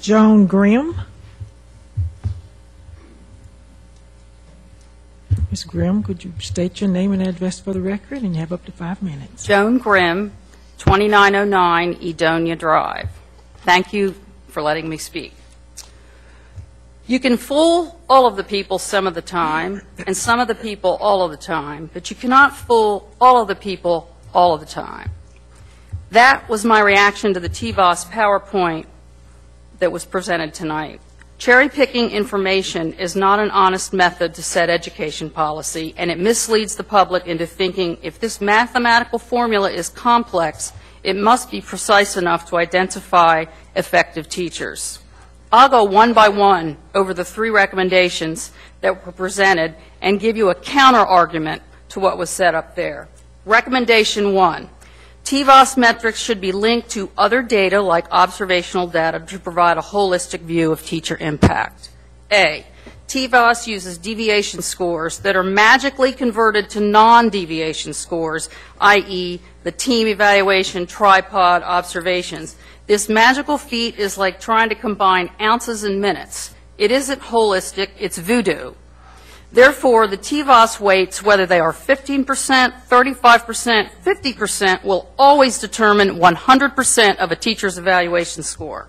Joan Grimm. Ms. Grimm, could you state your name and address for the record? And you have up to 5 minutes. Joan Grimm, 2909 Edonia Drive. Thank you for letting me speak. You can fool all of the people some of the time, and some of the people all of the time, but you cannot fool all of the people all of the time. That was my reaction to the TVOS PowerPoint that was presented tonight. Cherry-picking information is not an honest method to set education policy, and it misleads the public into thinking if this mathematical formula is complex, it must be precise enough to identify effective teachers. I'll go one by one over the 3 recommendations that were presented and give you a counter-argument to what was said up there. Recommendation 1. TVOS metrics should be linked to other data like observational data to provide a holistic view of teacher impact. A. TVOS uses deviation scores that are magically converted to non-deviation scores, i.e. the team evaluation tripod observations. This magical feat is like trying to combine ounces and minutes. It isn't holistic, it's voodoo. Therefore, the TVOS weights, whether they are 15%, 35%, 50%, will always determine 100% of a teacher's evaluation score.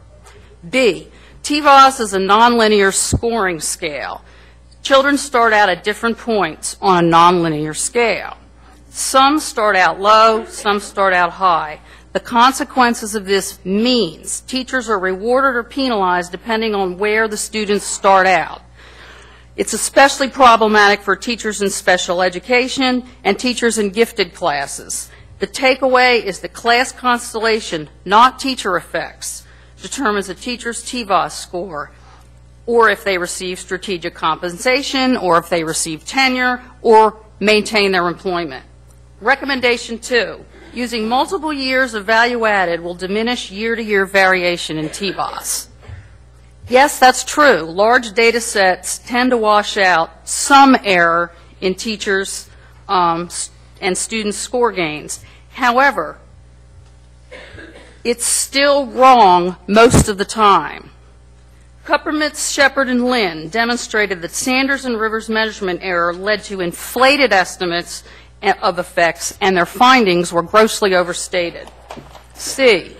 B, TVOS is a nonlinear scoring scale. Children start out at different points on a nonlinear scale. Some start out low, some start out high. The consequences of this means teachers are rewarded or penalized depending on where the students start out. It's especially problematic for teachers in special education and teachers in gifted classes. The takeaway is that class constellation, not teacher effects, determines a teacher's TVOS score, or if they receive strategic compensation, or if they receive tenure, or maintain their employment. Recommendation 2, using multiple years of value added will diminish year-to-year variation in TVOS. Yes, that's true. Large data sets tend to wash out some error in teachers' and students' score gains. However, it's still wrong most of the time. Kuppermitz, Shepard, and Lynn demonstrated that Sanders and Rivers' measurement error led to inflated estimates of effects, and their findings were grossly overstated. C,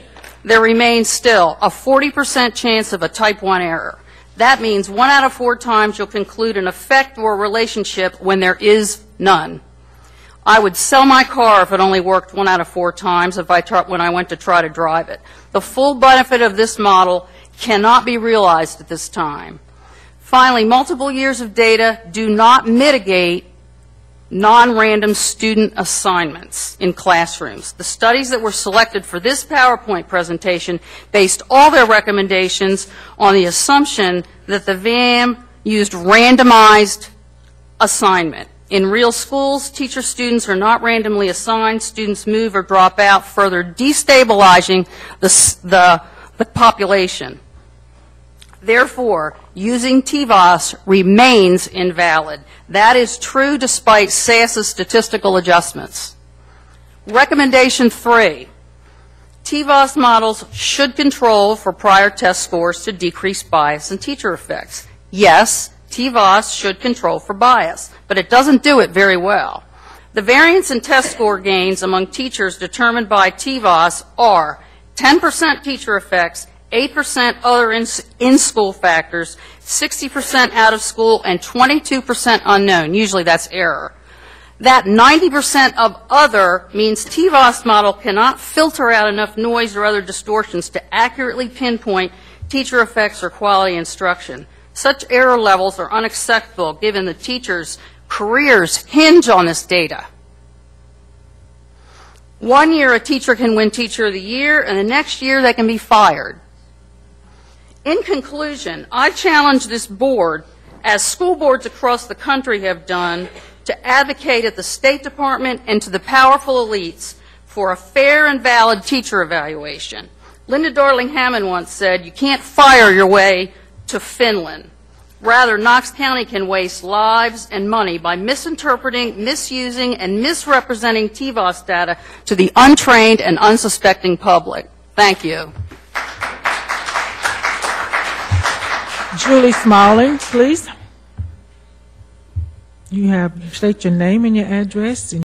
there remains still a 40% chance of a type 1 error. That means 1 out of 4 times you'll conclude an effect or a relationship when there is none. I would sell my car if it only worked 1 out of 4 times when I went to try to drive it. The full benefit of this model cannot be realized at this time. Finally, multiple years of data do not mitigate non-random student assignments in classrooms. The studies that were selected for this PowerPoint presentation based all their recommendations on the assumption that the VAM used randomized assignment. In real schools, teacher-students are not randomly assigned. Students move or drop out, further destabilizing the population. Therefore, using TVOS remains invalid. That is true despite SAS's statistical adjustments. Recommendation 3, TVOS models should control for prior test scores to decrease bias and teacher effects. Yes, TVOS should control for bias, but it doesn't do it very well. The variance in test score gains among teachers determined by TVOS are 10% teacher effects, 8% other in-school factors, 60% out of school, and 22% unknown. Usually that's error. That 90% of other means TVOS model cannot filter out enough noise or other distortions to accurately pinpoint teacher effects or quality instruction. Such error levels are unacceptable given the teachers' careers hinge on this data. 1 year a teacher can win Teacher of the Year, and the next year they can be fired. In conclusion, I challenge this board, as school boards across the country have done, to advocate at the State Department and to the powerful elites for a fair and valid teacher evaluation. Linda Darling-Hammond once said, "You can't fire your way to Finland." Rather, Knox County can waste lives and money by misinterpreting, misusing, and misrepresenting TVOS data to the untrained and unsuspecting public. Thank you. Julie Smalling, please. You state your name and your address, and